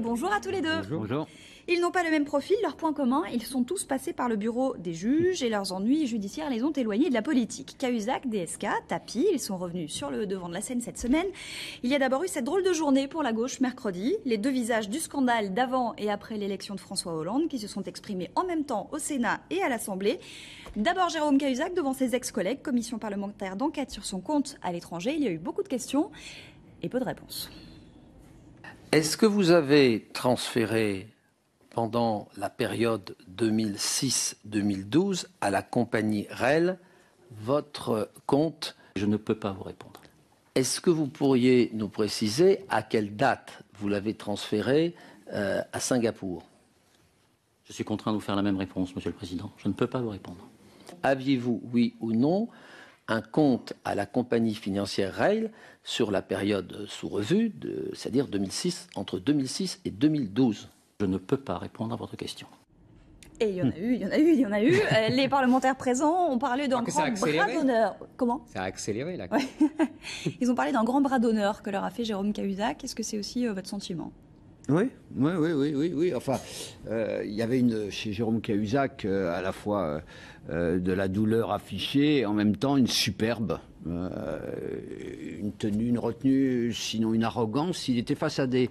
Bonjour à tous les deux. Bonjour. Ils n'ont pas le même profil, leur point commun, ils sont tous passés par le bureau des juges et leurs ennuis judiciaires les ont éloignés de la politique. Cahuzac, DSK, Tapi, ils sont revenus sur le devant de la scène cette semaine. Il y a d'abord eu cette drôle de journée pour la gauche mercredi, les deux visages du scandale d'avant et après l'élection de François Hollande qui se sont exprimés en même temps au Sénat et à l'Assemblée. D'abord Jérôme Cahuzac devant ses ex-collègues, commission parlementaire d'enquête sur son compte à l'étranger. Il y a eu beaucoup de questions et peu de réponses. Est-ce que vous avez transféré pendant la période 2006-2012 à la compagnie REL votre compte? Je ne peux pas vous répondre. Est-ce que vous pourriez nous préciser à quelle date vous l'avez transféré à Singapour? Je suis contraint de vous faire la même réponse, Monsieur le Président. Je ne peux pas vous répondre. Aviez-vous, oui ou non, un compte à la compagnie financière REL sur la période sous revue, c'est-à-dire entre 2006 et 2012? Je ne peux pas répondre à votre question. Et il y en a eu. Les parlementaires présents ont parlé d'un grand bras d'honneur. Comment? Ça a accéléré, là. Ouais. Ils ont parlé d'un grand bras d'honneur que leur a fait Jérôme Cahuzac. Est-ce que c'est aussi votre sentiment? Oui. Enfin, il y avait chez Jérôme Cahuzac à la fois de la douleur affichée et en même temps une superbe, une tenue, une retenue, sinon une arrogance. Il était face à des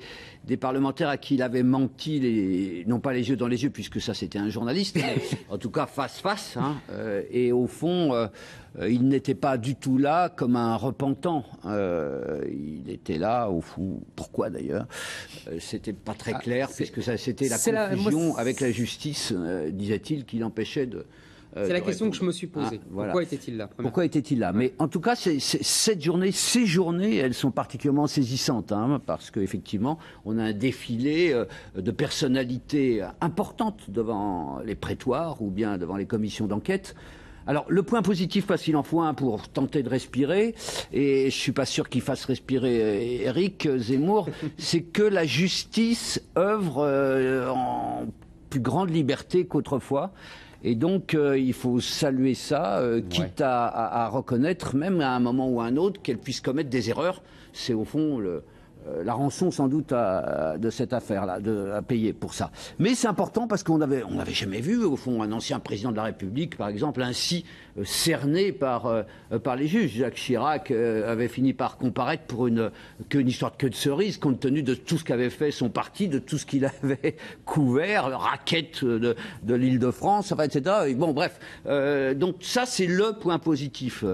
parlementaires à qui il avait menti, non pas les yeux dans les yeux, puisque ça c'était un journaliste, mais en tout cas face. Et au fond, il n'était pas du tout là comme un repentant. Il était là, au fond, pourquoi d'ailleurs? C'était pas très clair, puisque c'était la confusion avec la justice, disait-il, qui l'empêchait de... C'est la question que je me suis posée. Voilà. Pourquoi était-il là? Pourquoi était-il là? Mais en tout cas, ces journées, elles sont particulièrement saisissantes, parce qu'effectivement, on a un défilé de personnalités importantes devant les prétoires ou bien devant les commissions d'enquête. Alors, le point positif, parce qu'il en faut un pour tenter de respirer, et je suis pas sûr qu'il fasse respirer Éric Zemmour, c'est que la justice œuvre en plus grande liberté qu'autrefois. Et donc, il faut saluer ça, quitte à reconnaître, même à un moment ou à un autre, qu'elle puisse commettre des erreurs. C'est au fond la rançon, sans doute, de cette affaire-là, à payer pour ça. Mais c'est important parce qu'on n'avait jamais vu, au fond, un ancien président de la République, par exemple, ainsi cerné par les juges. Jacques Chirac avait fini par comparaître pour une histoire de queue de cerise, compte tenu de tout ce qu'avait fait son parti, de tout ce qu'il avait couvert, raquette de l'Île-de-France, enfin, etc. Et bon, bref. Donc ça, c'est le point positif.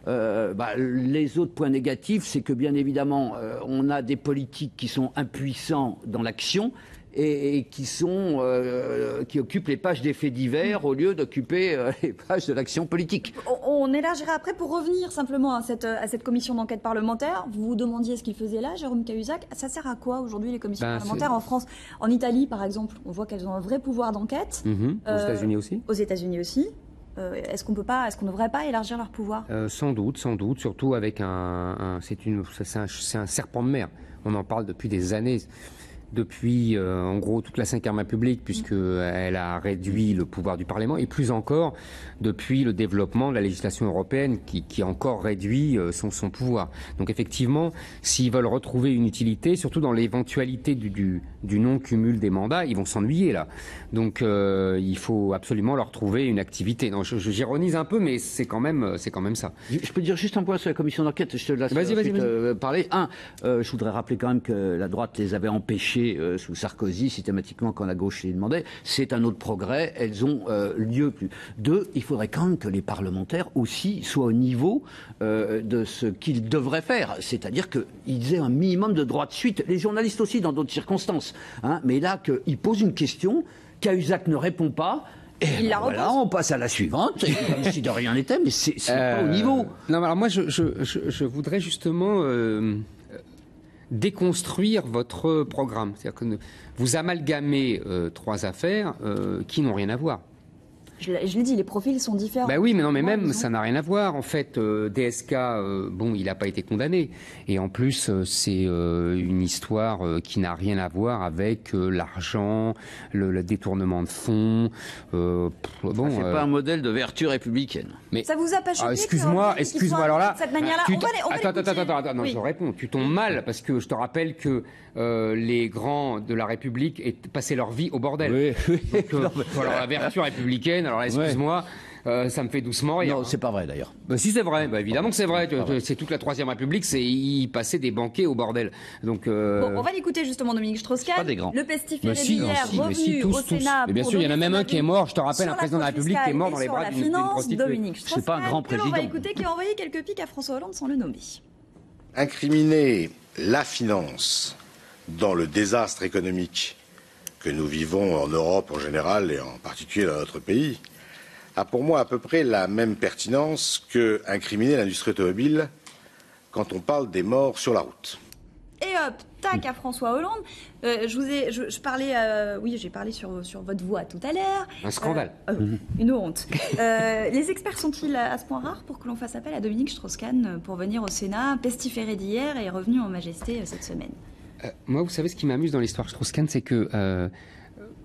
Les autres points négatifs, c'est que bien évidemment, on a des politiques qui sont impuissants dans l'action et qui occupent les pages des faits divers au lieu d'occuper les pages de l'action politique. On élargira après pour revenir simplement à cette commission d'enquête parlementaire. Vous vous demandiez ce qu'il faisait là, Jérôme Cahuzac. Ça sert à quoi aujourd'hui les commissions parlementaires en France? En Italie, par exemple, on voit qu'elles ont un vrai pouvoir d'enquête. Aux États-Unis aussi. Aux États-Unis aussi. Est-ce qu'on ne devrait pas élargir leur pouvoir? Sans doute, surtout avec c'est un serpent de mer. On en parle depuis des années. Depuis, en gros, toute la Ve République, puisqu'elle a réduit le pouvoir du Parlement, et plus encore depuis le développement de la législation européenne, qui a encore réduit son pouvoir. Donc effectivement, s'ils veulent retrouver une utilité, surtout dans l'éventualité du non-cumul des mandats, ils vont s'ennuyer là. Donc il faut absolument leur trouver une activité. Non, j'ironise un peu, mais c'est quand même ça. Je peux dire juste un point sur la commission d'enquête, je te laisse parler. Je voudrais rappeler quand même que la droite les avait empêchés sous Sarkozy, systématiquement, quand la gauche les demandait. C'est un autre progrès. Elles ont lieu plus. Deux, il faudrait quand même que les parlementaires aussi soient au niveau de ce qu'ils devraient faire. C'est-à-dire qu'ils aient un minimum de droit de suite. Les journalistes aussi, dans d'autres circonstances. Mais là, qu'ils posent une question, Cahuzac ne répond pas. Et voilà, on passe à la suivante, comme si de rien n'était, mais c'est pas au niveau. Non, alors moi, je voudrais justement déconstruire votre programme. C'est-à-dire que vous amalgamez trois affaires qui n'ont rien à voir. Je l'ai dit, les profils sont différents. Ben oui, mais non, mais même ça n'a rien à voir. En fait, DSK, bon, il n'a pas été condamné. Et en plus, c'est une histoire qui n'a rien à voir avec l'argent, le détournement de fonds. Bon, c'est pas un modèle de vertu républicaine. Mais ça vous a pas choqué? Excuse-moi. Alors là, de cette manière-là, attends, non, oui. Je réponds. Tu tombes mal parce que je te rappelle que les grands de la République aient passé leur vie au bordel. Oui. Donc, alors la vertu républicaine, alors là, excuse-moi, ça me fait doucement rire. Non, c'est pas vrai d'ailleurs. Bah, si c'est vrai, évidemment que c'est vrai. C'est toute la Troisième République, y passer des banquets au bordel. Donc, Bon, on va l'écouter justement, Dominique Strauss-Kahn. Pas des grands. Le pestiféré d'hier, mais revenu tous, au Sénat. Mais bien pour sûr, il y en a donner même son un qui est avis mort. Je te rappelle, sur un la président de la fraude République qui est mort fiscale dans les et bras sur d'une la finance. prostituée. Dominique C'est pas un grand que l'on va président. écouter, qui a envoyé quelques pics à François Hollande sans le nommer. Incriminer la finance dans le désastre économique que nous vivons en Europe en général et en particulier dans notre pays a pour moi à peu près la même pertinence que incriminer l'industrie automobile quand on parle des morts sur la route. Et hop, tac à François Hollande. Je parlais, oui, j'ai parlé sur votre voix tout à l'heure. Un scandale. Une honte. Les experts sont-ils à ce point rares pour que l'on fasse appel à Dominique Strauss-Kahn pour venir au Sénat, pestiféré d'hier et revenu en majesté cette semaine? Moi, vous savez, ce qui m'amuse dans l'histoire Strauss-Kahn, c'est que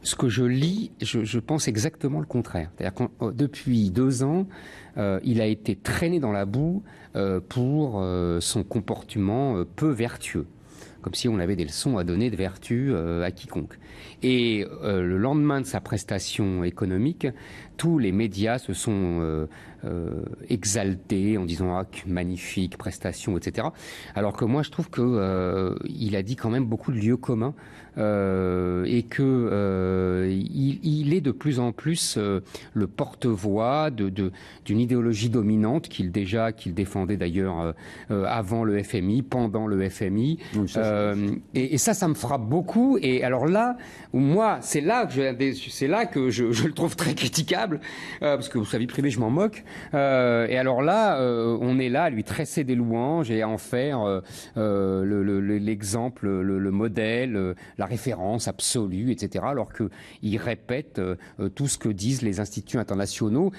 ce que je lis, je pense exactement le contraire. C'est-à-dire que depuis 2 ans, il a été traîné dans la boue pour son comportement peu vertueux. Comme si on avait des leçons à donner de vertu à quiconque. Et le lendemain de sa prestation économique, tous les médias se sont exaltés en disant « Ah, magnifique prestation, etc. » Alors que moi, je trouve qu'il a dit quand même beaucoup de lieux communs et que il est de plus en plus le porte-voix d'une idéologie dominante qu'il défendait d'ailleurs avant le FMI, pendant le FMI. Et ça me frappe beaucoup. Et alors là, moi, c'est là que je le trouve très critiquable, parce que sa vie privée, je m'en moque. Et alors là, on est là à lui tresser des louanges et à en faire l'exemple, le modèle, la référence absolue, etc. Alors qu'il répète tout ce que disent les instituts internationaux,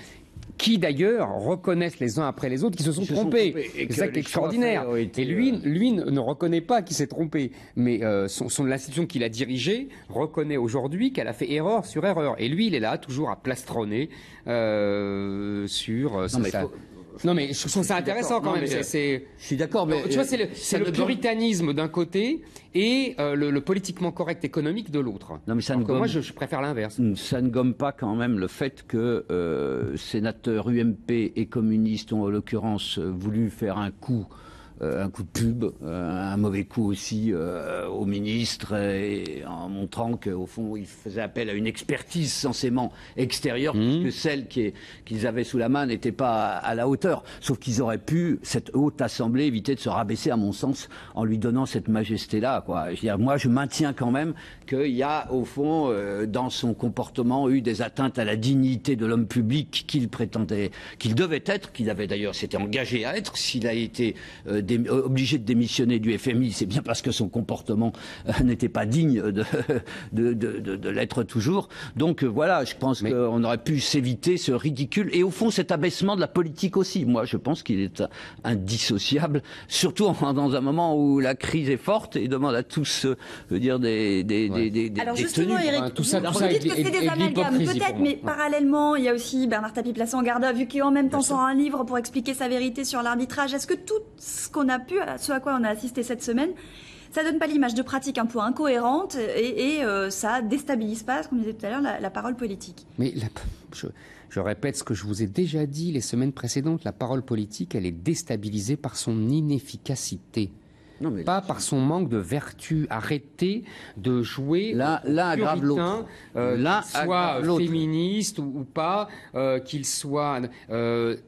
qui d'ailleurs reconnaissent les uns après les autres qu'ils se sont trompés. C'est ça qui est extraordinaire. Et lui ne reconnaît pas qu'il s'est trompé. Mais l'institution qu'il a dirigée reconnaît aujourd'hui qu'elle a fait erreur sur erreur. Et lui, il est là, toujours à plastronner sur... Non mais je trouve ça intéressant quand même. Je suis d'accord, mais tu vois, c'est le puritanisme d'un côté et le politiquement correct économique de l'autre. Non mais ça ne gomme, moi je préfère l'inverse. Ça ne gomme pas quand même le fait que sénateurs UMP et communistes ont en l'occurrence voulu faire un coup de pub, un mauvais coup aussi au ministre, et en montrant qu'au fond, il faisait appel à une expertise censément extérieure, puisque celle qu'ils avaient sous la main n'était pas à la hauteur. Sauf qu'ils auraient pu, cette haute assemblée, éviter de se rabaisser, à mon sens, en lui donnant cette majesté-là, quoi. Je veux dire, moi, je maintiens quand même qu'il y a, au fond, dans son comportement, eu des atteintes à la dignité de l'homme public qu'il prétendait, qu'il devait être, qu'il avait d'ailleurs s'était engagé à être, s'il a été obligé de démissionner du FMI, c'est bien parce que son comportement n'était pas digne de l'être toujours. Donc voilà, je pense qu'on aurait pu s'éviter ce ridicule et au fond cet abaissement de la politique aussi. Moi, je pense qu'il est indissociable, surtout dans un moment où la crise est forte et demande à tous, dire des Alors justement, tenues. Eric, tout ça vous dites que c'est des amalgames, peut-être, mais parallèlement, il y a aussi Bernard Tapie placé en garde à vue qui en même temps sort un livre pour expliquer sa vérité sur l'arbitrage. Est-ce que tout ce à quoi on a assisté cette semaine, ça donne pas l'image de pratique un peu incohérente et ça déstabilise pas, comme je disais tout à l'heure, la parole politique? Mais je répète ce que je vous ai déjà dit les semaines précédentes, la parole politique, elle est déstabilisée par son inefficacité. Non, mais pas par son manque de vertu. Arrêtez de jouer l'un aggrave l'autre. Qu'il soit féministe ou pas, qu'il soit...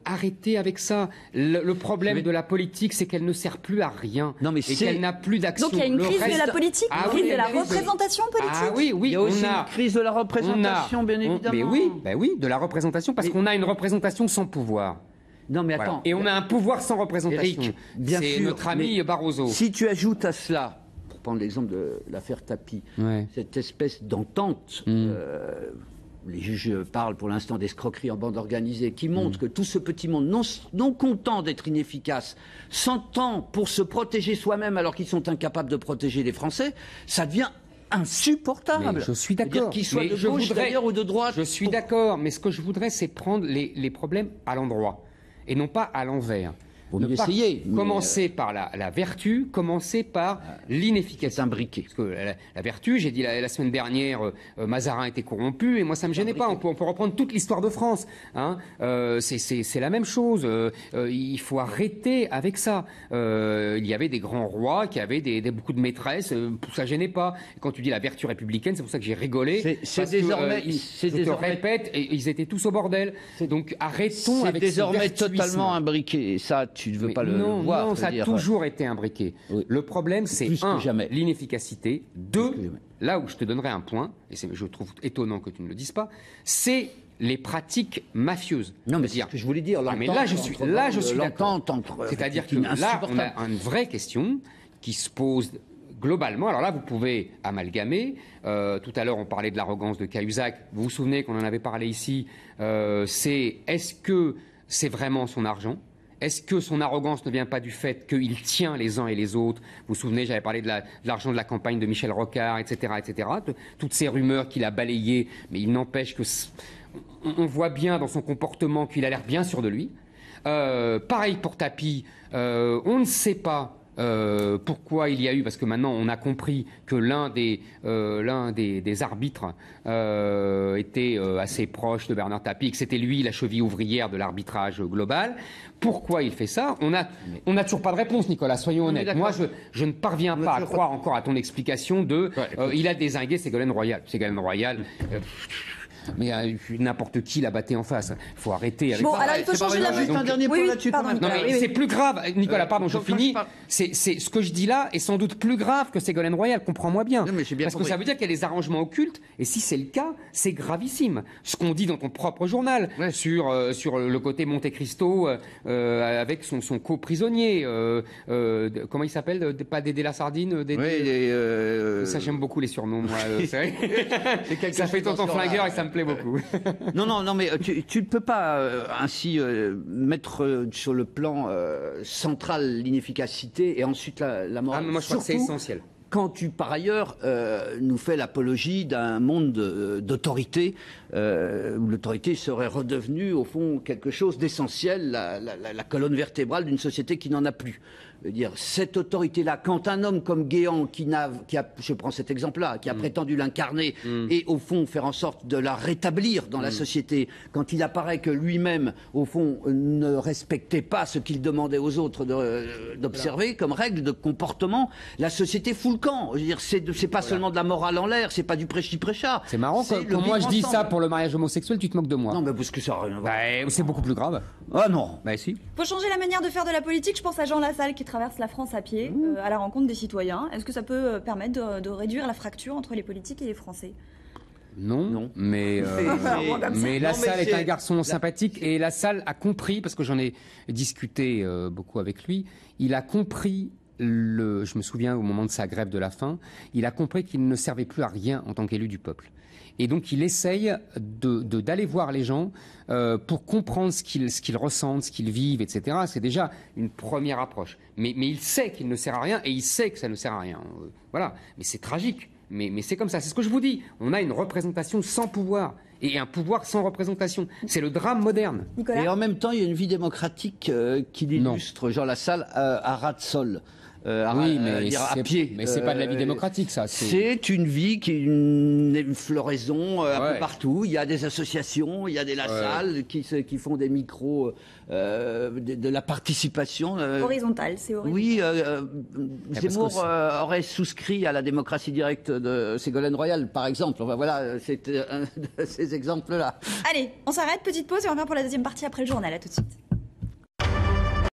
arrêtez avec ça. Le problème de la politique, c'est qu'elle ne sert plus à rien et qu'elle n'a plus d'action. Donc il y a une crise de la politique, une crise de la représentation politique. Ah oui, il y a aussi une crise de la représentation, bien évidemment. Mais oui, de la représentation, parce qu'on a une représentation sans pouvoir. Non mais attends. Voilà. Et on a un pouvoir sans représentation. Eric, bien sûr. C'est notre ami Barroso. Si tu ajoutes à cela, pour prendre l'exemple de l'affaire Tapie, cette espèce d'entente, les juges parlent pour l'instant d'escroquerie en bande organisée, qui montre que tout ce petit monde, non content d'être inefficace, s'entend pour se protéger soi-même alors qu'ils sont incapables de protéger les Français, ça devient insupportable. Mais je suis d'accord. Qu'ils soient de gauche d'ailleurs ou de droite. Je suis d'accord, mais ce que je voudrais, c'est prendre les problèmes à l'endroit et non pas à l'envers. Faut ne mieux pas essayer, mais, commencer par la vertu, commencer par l'inefficacité. C'est un briquet. Parce que la vertu, j'ai dit la semaine dernière, Mazarin était corrompu, et moi ça me gênait pas. On peut reprendre toute l'histoire de France. Hein. C'est la même chose. Il faut arrêter avec ça. Il y avait des grands rois qui avaient beaucoup de maîtresses. Ça gênait pas. Et quand tu dis la vertu républicaine, c'est pour ça que j'ai rigolé. C'est désormais. Je te répète, ils étaient tous au bordel. Donc arrêtons avec ce désormais vertuisme. Totalement imbriqué. Et ça, tu ne veux pas le voir. Non, ça a toujours été imbriqué. Oui. Le problème, c'est Plus que jamais. l'inefficacité. 2, que jamais. là où je te donnerai un point, et je trouve étonnant que tu ne le dises pas, c'est les pratiques mafieuses. Non, mais c'est ce que je voulais dire. Mais là, je suis d'accord. C'est-à-dire que là, on insupportable. a une vraie question qui se pose globalement. Alors là, vous pouvez amalgamer. Tout à l'heure, on parlait de l'arrogance de Cahuzac. Vous vous souvenez qu'on en avait parlé ici. Est-ce que c'est vraiment son argent ? Est-ce que son arrogance ne vient pas du fait qu'il tient les uns et les autres ? Vous vous souvenez, j'avais parlé de l'argent de la campagne de Michel Rocard, etc., etc. Toutes ces rumeurs qu'il a balayées, mais il n'empêche que on voit bien dans son comportement qu'il a l'air bien sûr de lui. Pareil pour Tapi, on ne sait pas pourquoi il y a eu, parce que maintenant on a compris que l'un des arbitres était assez proche de Bernard Tapie, que c'était lui la cheville ouvrière de l'arbitrage global. Pourquoi il fait ça ? On n'a toujours pas de réponse, Nicolas, soyons honnêtes. Moi, je ne parviens pas à croire encore à ton explication de il a dézingué Ségolène Royal. Ségolène Royal... mais n'importe qui la battait en face. Il faut arrêter avec ça. Bon, alors il faut changer la Juste un dernier point là-dessus quand même. Non, mais c'est plus grave. Nicolas, pardon, je finis. C'est ce que je dis là est sans doute plus grave que Ségolène Royal. Comprends-moi bien. Non, mais j'ai bien Parce que compris. ça veut dire qu'il y a des arrangements occultes. Et si c'est le cas, c'est gravissime. Ce qu'on dit dans ton propre journal sur le côté Monte Cristo avec son co-prisonnier. Comment il s'appelle ? Pas Dédé la Sardine. Ça, j'aime beaucoup les surnoms. Moi, ça fait tonton flingueur et ça me plaît beaucoup. Non, mais tu ne peux pas ainsi mettre sur le plan central l'inefficacité et ensuite la morale. Moi, je crois que c'est essentiel. Quand tu, par ailleurs, nous fais l'apologie d'un monde d'autorité, où l'autorité serait redevenue, au fond, quelque chose d'essentiel, la colonne vertébrale d'une société qui n'en a plus. Je veux dire, cette autorité-là, quand un homme comme Guéant, je prends cet exemple-là, qui a prétendu l'incarner et, au fond, faire en sorte de la rétablir dans la société, quand il apparaît que lui-même, au fond, ne respectait pas ce qu'il demandait aux autres d'observer comme règle de comportement, la société fout le camp. Je veux dire, c'est pas seulement de la morale en l'air, c'est pas du prêchi-prêcha. C'est marrant, quand moi je dis ça pour le mariage homosexuel, tu te moques de moi. Non, mais parce que ça n'a rien à voir. C'est beaucoup plus grave. Ah non. Bah si. Faut changer la manière de faire de la politique. Je pense à Jean Lassalle qui traverse la France à pied à la rencontre des citoyens. Est-ce que ça peut permettre de réduire la fracture entre les politiques et les Français ? Non, mais Lassalle est un garçon sympathique et Lassalle a compris, parce que j'en ai discuté beaucoup avec lui, il a compris je me souviens au moment de sa grève de la faim, il a compris qu'il ne servait plus à rien en tant qu'élu du peuple. Et donc il essaye d'aller voir les gens pour comprendre ce qu'ils ressentent, ce qu'ils vivent, etc. C'est déjà une première approche. Mais il sait qu'il ne sert à rien et il sait que ça ne sert à rien. Voilà. Mais c'est tragique. Mais c'est comme ça. C'est ce que je vous dis. On a une représentation sans pouvoir et un pouvoir sans représentation. C'est le drame moderne. Nicolas ? Et en même temps, il y a une vie démocratique qui l'illustre, Jean Lassalle, à ras de sol. Oui, mais à pied. Mais c'est pas de la vie démocratique, ça. C'est une vie qui est une floraison un peu partout. Il y a des associations, il y a des Lassalle qui font des micros de la participation. Horizontal, c'est horizontal. Oui, Zemmour aurait souscrit à la démocratie directe de Ségolène Royal, par exemple. Enfin, voilà, c'est un de ces exemples-là. Allez, on s'arrête, petite pause et on revient pour la deuxième partie après le journal. À tout de suite.